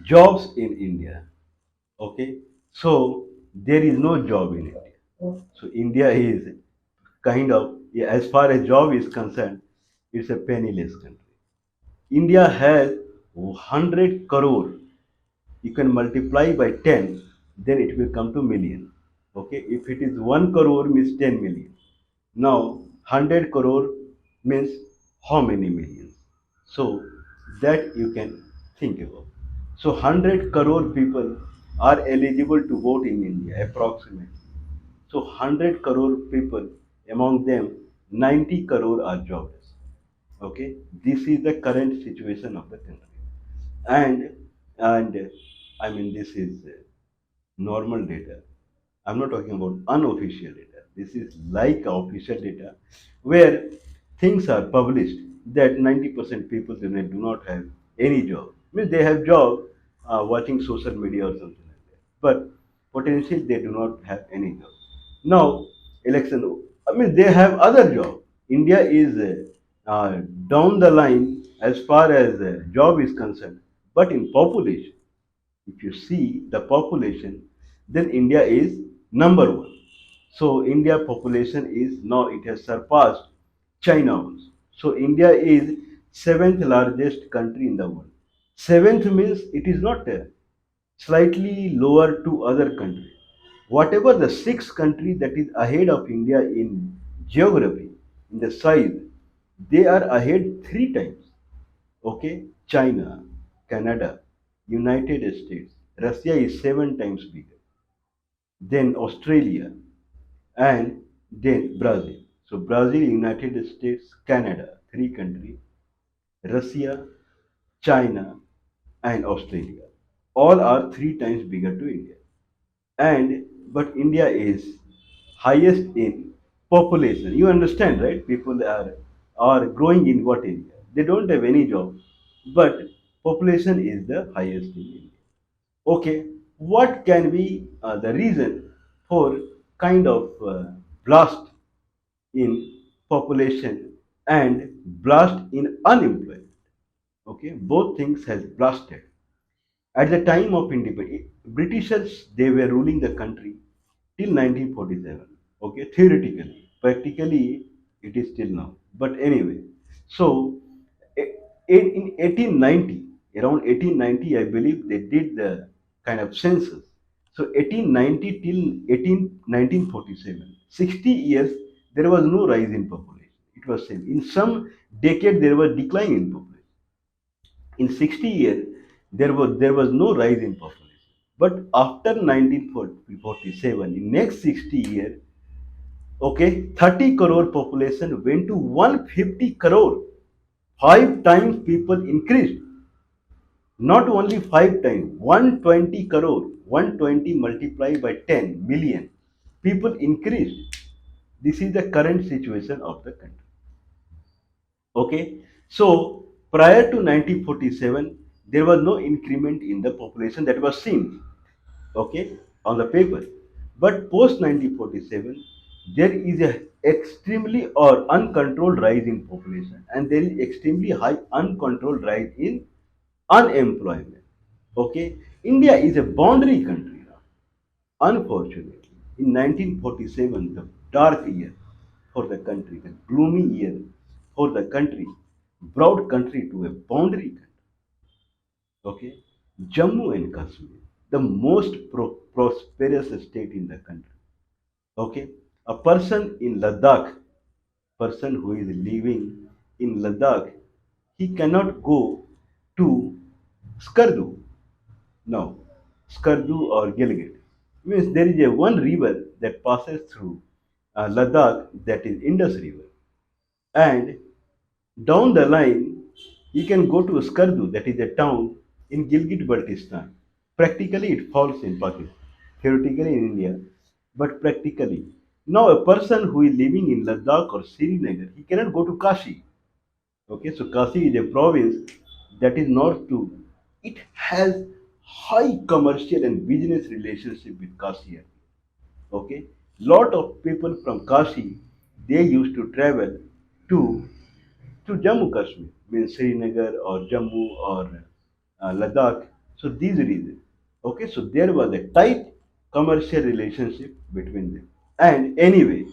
Jobs in India. Okay, so there is no job in India. So India is kind of, yeah, as far as job is concerned, it's a penniless country. India has 100 crore. You can multiply by 10, then it will come to million. Okay, if it is 1 crore means 10 million. Now 100 crore means how many millions? So that you can think about. So 100 crore people are eligible to vote in India approximately. So 100 crore people, among them 90 crore are jobless. Okay, this is the current situation of the country. And I mean, this is normal data. I'm not talking about unofficial data. This is like official data where things are published that 90% people do not have any job. I mean, they have job watching social media or something like that. But potentially they do not have any job. Now, election, I mean, they have other job. India is down the line as far as job is concerned. But in population, if you see the population, then India is number one. So India population is now, it has surpassed China also. So India is seventh largest country in the world. Seventh means it is not slightly lower to other countries. Whatever the sixth country that is ahead of India in geography, in the size, they are ahead three times. Okay, China, Canada, United States, Russia is seven times bigger, then Australia, and then Brazil. So Brazil, United States, Canada, three countries, Russia, China, and Australia. All are three times bigger to India. And but India is highest in population. You understand, right? People are growing in what area? They don't have any job, but population is the highest in India. Okay, what can be the reason for kind of blast in population and blast in unemployment? Okay, both things has blasted. At the time of independence, Britishers, they were ruling the country till 1947. Okay, theoretically, practically it is still now. But anyway, so in 1890, around 1890, I believe they did the kind of census. So 1890 till 1947, 60 years, there was no rise in population. It was same. In some decade, there was decline in population. In 60 years, there was no rise in population. But after 1947, in next 60 years, okay, 30 crore population went to 150 crore. Five times people increased. Not only five times, 120 crore. 120 multiplied by 10 million. People increased. This is the current situation of the country. Okay, so prior to 1947, there was no increment in the population that was seen. Okay, on the paper. But post 1947, there is a extremely or uncontrolled rise in population, and there is extremely high uncontrolled rise in unemployment. Okay, India is a boundary country now. Unfortunately, in 1947, the dark year for the country, the gloomy year for the country, brought country to a boundary country. Okay, Jammu and Kashmir, the most prosperous state in the country. Okay, a person in Ladakh, person who is living in Ladakh, he cannot go to Skardu. No, Skardu or Gilgit. Means there is a one river that passes through Ladakh, that is Indus River, and down the line you can go to Skardu, that is a town in Gilgit Baltistan. Practically it falls in Pakistan, theoretically in India, but practically. Now a person who is living in Ladakh or Srinagar, he cannot go to Kashi. Okay, so Kashi is a province that is north to. It has high commercial and business relationship with Kashi. Okay, lot of people from Kashi, they used to travel to Jammu Kashmir, means Srinagar or Jammu or Ladakh. So these reasons. Okay, so there was a tight commercial relationship between them. And anyway,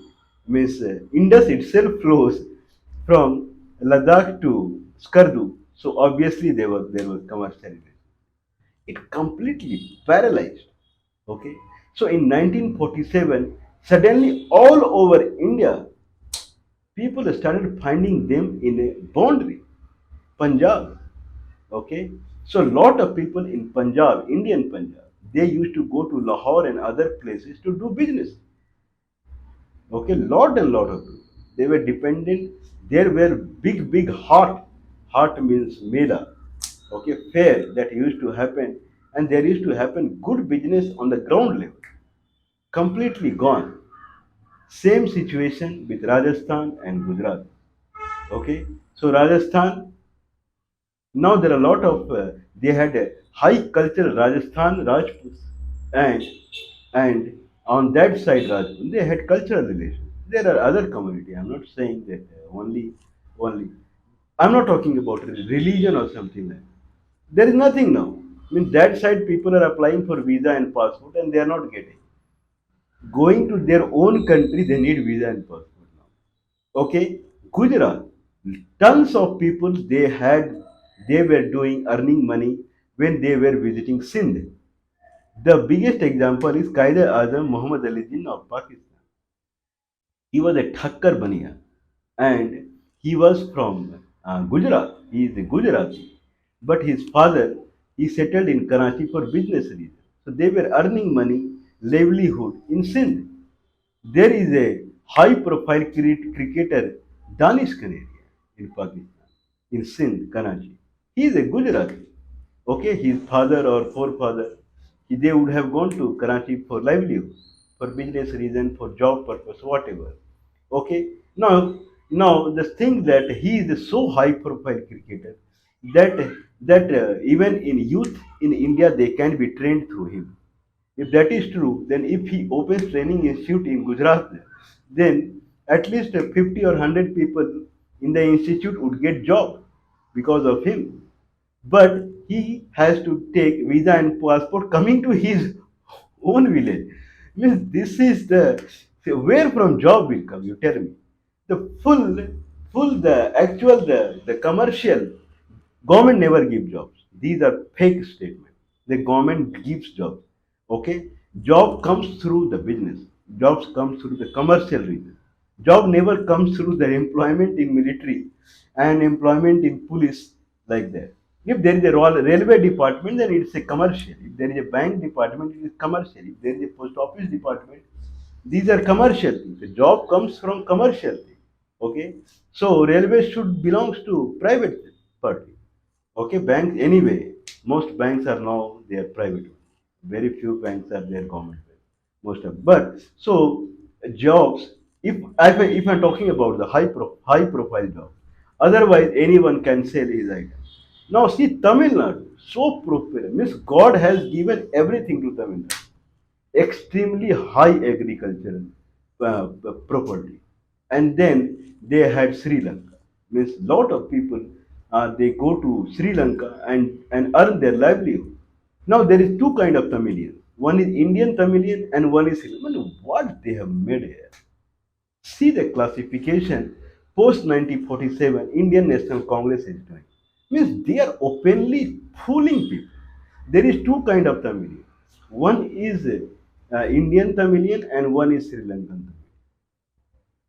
means Indus itself flows from Ladakh to Skardu. So obviously there was commercial relationship. It completely paralyzed. Okay, so in 1947, suddenly all over India, people started finding them in a boundary, Punjab. Okay, so lot of people in Punjab, Indian Punjab, they used to go to Lahore and other places to do business. Okay, lot and lot of people. They were dependent. There were big heart. Heart means mela. Okay, fair that used to happen, and there used to happen good business on the ground level. Completely gone. Same situation with Rajasthan and Gujarat. Okay, so Rajasthan, now there are a lot of they had a high culture Rajasthan Rajputs, and and on that side Rajput they had cultural relations. There are other community. I'm not saying that only. I'm not talking about religion or something like that. There is nothing now. I mean that side people are applying for visa and passport and they are not getting. Going to their own country they need visa and passport now. Okay, Gujarat, tons of people they were doing earning money when they were visiting Sindh. The biggest example is Qaeda Azam Muhammad Ali Jinnah of Pakistan. He was a Thakkar Baniya and he was from Gujarat. He is a Gujarati, but his father he settled in Karachi for business reasons. So they were earning money, livelihood in Sindh. There is a high profile cricketer, Danish Canadian in Pakistan, in Sindh, Karachi. He is a Gujarati. Okay, his father or forefather, they would have gone to Karachi for livelihood, for business reason, for job purpose, whatever. Okay, now the thing that he is a so high profile cricketer that even in youth in India they can be trained through him. If that is true, then if he opens training institute in Gujarat, then at least 50 or 100 people in the institute would get job because of him. But he has to take visa and passport coming to his own village. Means this is the where from job will come, you tell me. The full the actual the commercial government never give jobs. These are fake statements. The government gives jobs. Okay? Job comes through the business. Jobs comes through the commercial reason. Job never comes through the employment in military and employment in police like that. If there is a railway department, then it's a commercial. If there is a bank department, it is commercial. If there is a post office department, these are commercial things. The job comes from commercial thing. Okay, so railway should belongs to private party. Okay, banks anyway. Most banks are now they are private. Very few banks are their government. Most of, but so jobs. If I'm talking about the high profile job, otherwise anyone can sell his items. Now see Tamil Nadu so profile means God has given everything to Tamil Nadu, extremely high agricultural property, and then they had Sri Lanka. Means lot of people they go to Sri Lanka and earn their livelihood. Now there is two kind of Tamilians. One is Indian Tamilian and one is Sri Lankan. What they have made here? See the classification post 1947 Indian National Congress is doing. Means they are openly fooling people. There is two kind of Tamilian. One is Indian Tamilian and one is Sri Lankan Tamilian.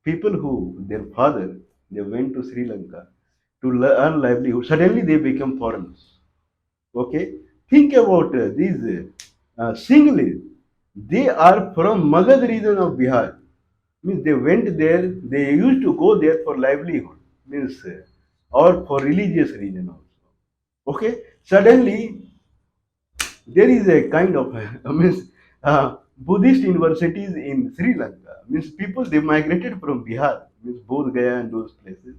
People who their father they went to Sri Lanka to earn livelihood. Suddenly they become foreigners. Okay, think about these Sinhalese. They are from Magad region of Bihar. Means they went there. They used to go there for livelihood. Means or for religious reason also. Okay, suddenly there is a kind of means Buddhist universities in Sri Lanka. Means people they migrated from Bihar, means Bodh Gaya and those places,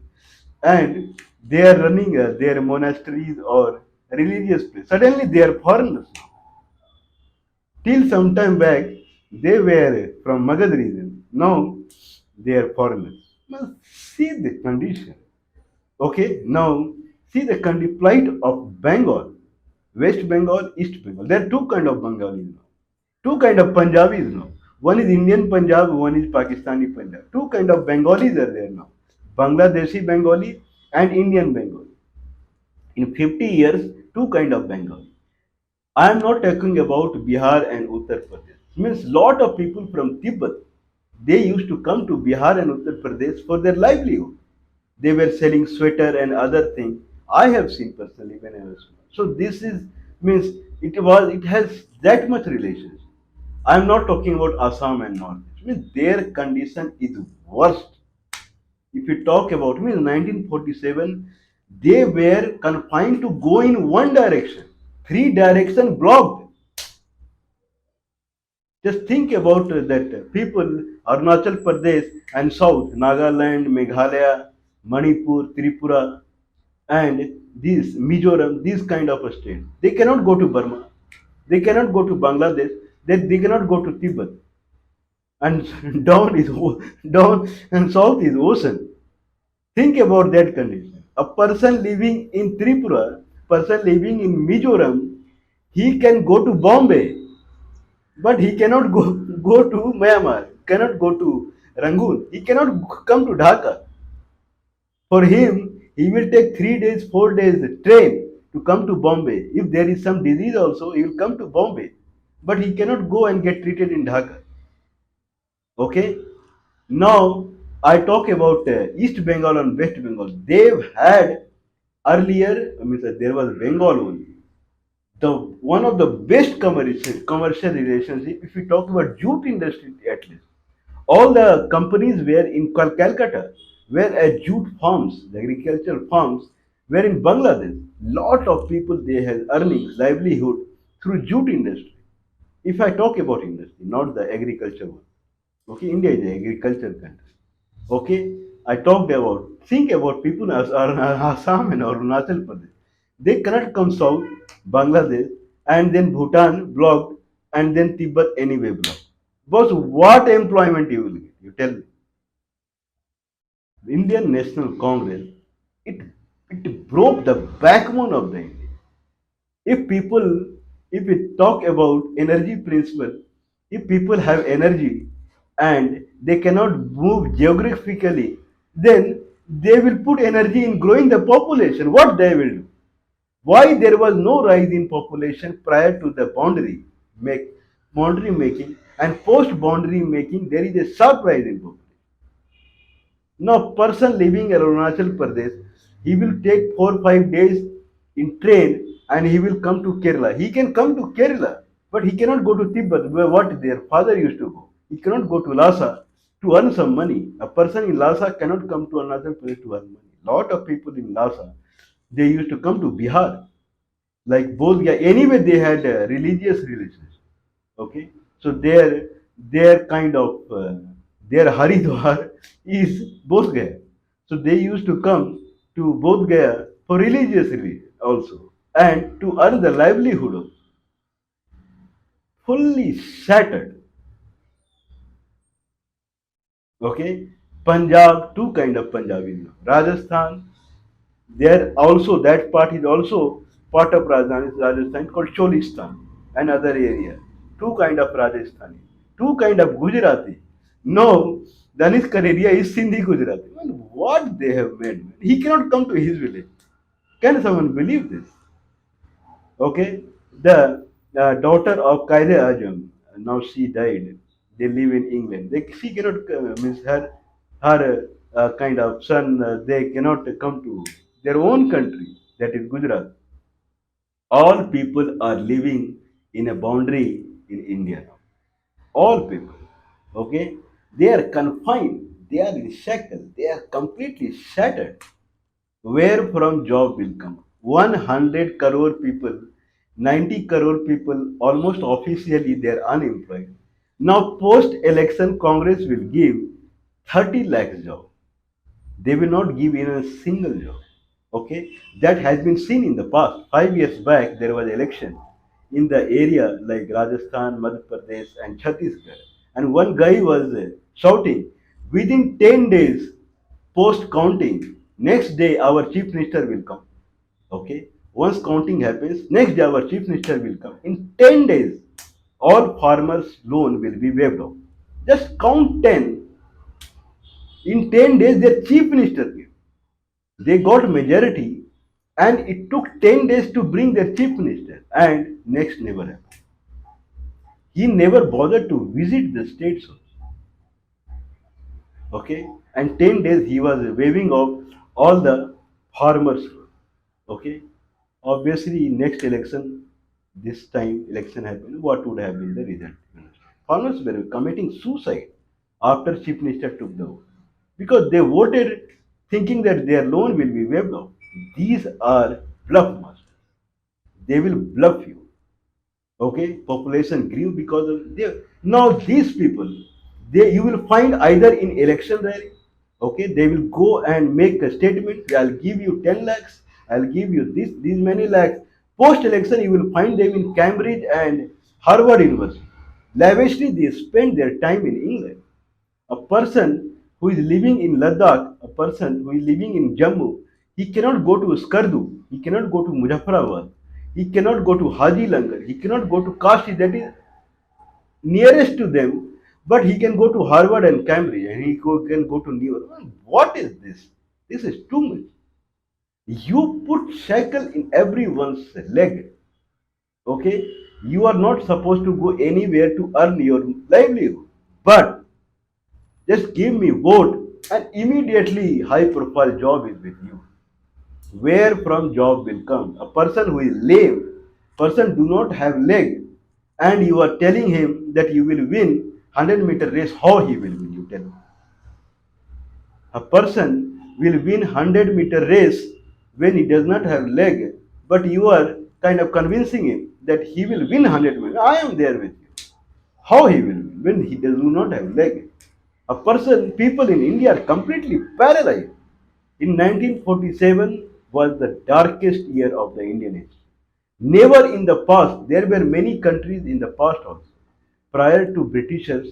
and they are running their monasteries or religious place. Suddenly they are foreigners. Till some time back, they were from Magad region. Now they are foreigners. Now see the condition. Okay, now see the plight of Bengal. West Bengal, East Bengal. There are two kind of Bengalis now. Two kind of Punjabis now. One is Indian Punjab, one is Pakistani Punjab. Two kind of Bengalis are there now. Bangladeshi Bengali and Indian Bengali. In 50 years, two kind of Bengali. I am not talking about Bihar and Uttar Pradesh. Means lot of people from Tibet, they used to come to Bihar and Uttar Pradesh for their livelihood. They were selling sweater and other things. I have seen personally when I was small. So this is means it has that much relationship. I am not talking about Assam and North. Means their condition is worst. If you talk about means 1947, they were confined to go in one direction, three direction blocked. Just think about that people, Arunachal Pradesh and South, Nagaland, Meghalaya, Manipur, Tripura, and these Mizoram, these kind of a state. They cannot go to Burma, they cannot go to Bangladesh, they cannot go to Tibet, and down is down and south is ocean. Think about that condition. A person living in Tripura, person living in Mizoram, he can go to Bombay, but he cannot go to Myanmar, cannot go to Rangoon, he cannot come to Dhaka. For him, he will take 3 days, 4 days train to come to Bombay. If there is some disease also, he will come to Bombay, but he cannot go and get treated in Dhaka. Okay. Now I talk about East Bengal and West Bengal. They've had earlier. I mean, there was Bengal only. The one of the best commercial relationship. If we talk about jute industry, at least all the companies were in Calcutta, where jute farms, the agricultural farms, were in Bangladesh. Lot of people they have earnings, livelihood through jute industry. If I talk about industry, not the agriculture one. Okay, India is an agriculture country. Okay, I talked about, think about people as Assam and Arunachal Pradesh. They cannot come south, Bangladesh, and then Bhutan blocked, and then Tibet anyway blocked. But what employment you will get? You tell me. Indian National Congress, it it broke the backbone of the India. If people, if we talk about energy principle, if people have energy and they cannot move geographically, then they will put energy in growing the population. What they will do? Why there was no rise in population prior to the boundary making, and post boundary making there is a sharp rise in population. Now, person living in Arunachal Pradesh, he will take 4 5 days in train and he will come to Kerala. He can come to Kerala, but he cannot go to Tibet, where what their father used to go. He cannot go to Lhasa to earn some money. A person in Lhasa cannot come to Arunachal Pradesh to earn money. Lot of people in Lhasa, they used to come to Bihar, like both. Yeah, anyway, they had a religious relationship. Okay, so their kind of their Haridwar is Bodh Gaya. So they used to come to Bodh Gaya for religious reason also, and to earn the livelihood also. Fully shattered. Okay, Punjab, two kind of Punjabis now. Rajasthan, there also that part is also part of Rajasthan called Cholistan, another area. Two kind of Rajasthani, two kind of Gujarati. No, Danish area is Sindhi Gujarati. Man, what they have made? He cannot come to his village. Can someone believe this? Okay, the daughter of Qaeda Ajam, now she died. They live in England. She cannot means her kind of son. They cannot come to their own country. That is Gujarat. All people are living in a boundary in India now. All people. Okay, they are confined. They are in shackles. They are completely shattered. Where from job will come? 100 crore people, 90 crore people, almost officially they are unemployed. Now post election Congress will give 30 lakhs job. They will not give even a single job. Okay, that has been seen in the past. 5 years back there was election in the area like Rajasthan, Madhya Pradesh and Chhattisgarh, and one guy was shouting, within 10 days post counting, next day our chief minister will come. Okay, Once counting happens, next day our chief minister will come. In 10 days, all farmers' loan will be waived off. Just count 10. In 10 days, their chief minister came. They got majority, and it took 10 days to bring their chief minister, and next never happened. He never bothered to visit the states. Okay, and 10 days he was waiving off all the farmers. Okay, obviously next election, this time election happened, what would have been the result? Farmers were committing suicide after chief minister took the vote because they voted thinking that their loan will be waived off. These are bluff masters. They will bluff you. Okay, population grew because of they. Now these people, they you will find either in election rally. Okay, they will go and make a statement. I'll give you 10 lakhs. I'll give you these many lakhs. Post election, you will find them in Cambridge and Harvard University. Lavishly, they spend their time in England. A person who is living in Ladakh, a person who is living in Jammu, he cannot go to Skardu, he cannot go to Muzaffarabad, he cannot go to Haji Langar, he cannot go to Kashi, that is nearest to them, but he can go to Harvard and Cambridge and can go to New York. What is this? This is too much. You put shackle in everyone's leg. Okay? You are not supposed to go anywhere to earn your livelihood. But just give me vote and immediately high profile job is with you. Where from job will come? A person who is lame, person do not have leg, and you are telling him that you will win 100-meter race, how he will win, you tell me. A person will win 100-meter race when he does not have leg, but you are kind of convincing him that he will win 100 meters. I am there with you. How he will win when he does not have leg? A person, people in India are completely paralyzed. In 1947 was the darkest year of the Indian history. Never in the past, there were many countries in the past also. Prior to Britishers,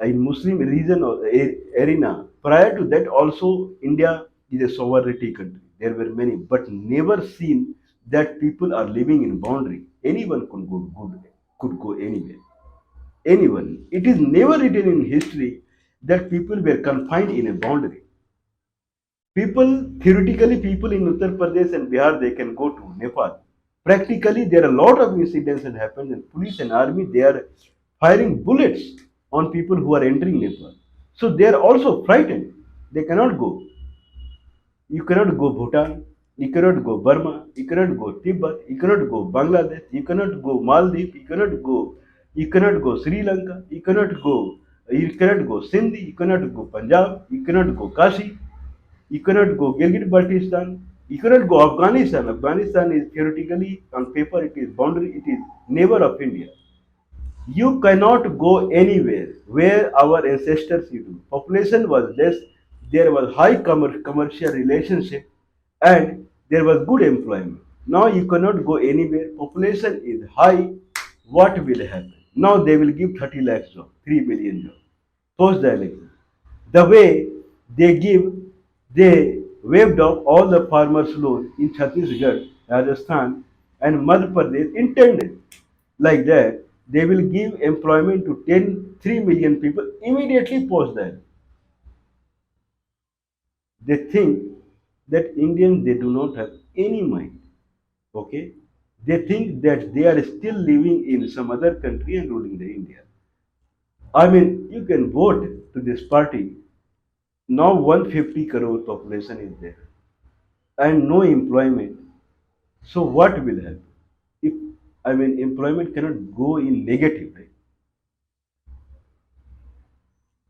in Muslim region or arena, prior to that also India is a sovereignty country. There were many, but never seen that people are living in boundary. Anyone could go anywhere. Anyone. It is never written in history that people were confined in a boundary. People, theoretically, people in Uttar Pradesh and Bihar, they can go to Nepal. Practically, there are a lot of incidents that happen, and police and army, they are firing bullets on people who are entering Nepal. So they are also frightened. They cannot go. You cannot go Bhutan. You cannot go Burma. You cannot go Tibet. You cannot go Bangladesh. You cannot go Maldives. You cannot go. You cannot go Sri Lanka. You cannot go. You cannot go Sindhi. You cannot go Punjab. You cannot go Kashi. You cannot go Gilgit Baltistan. You cannot go Afghanistan. Afghanistan is theoretically on paper it is boundary. It is neighbor of India. You cannot go anywhere where our ancestors used to. Population was less. There was high commercial relationship, and there was good employment. Now you cannot go anywhere. Population is high. What will happen? Now they will give 30 lakhs jobs, 3 million jobs. Post the election. The way they give, they waived off all the farmers' loan in Chhattisgarh, Rajasthan, and Madhya Pradesh intended like that. They will give employment to 3 million people immediately post that. They think that Indians they do not have any mind. Okay, they think that they are still living in some other country and ruling the India. I mean, you can vote to this party. Now 150 crore population is there and no employment. So what will happen? If I mean employment cannot go in negative, right?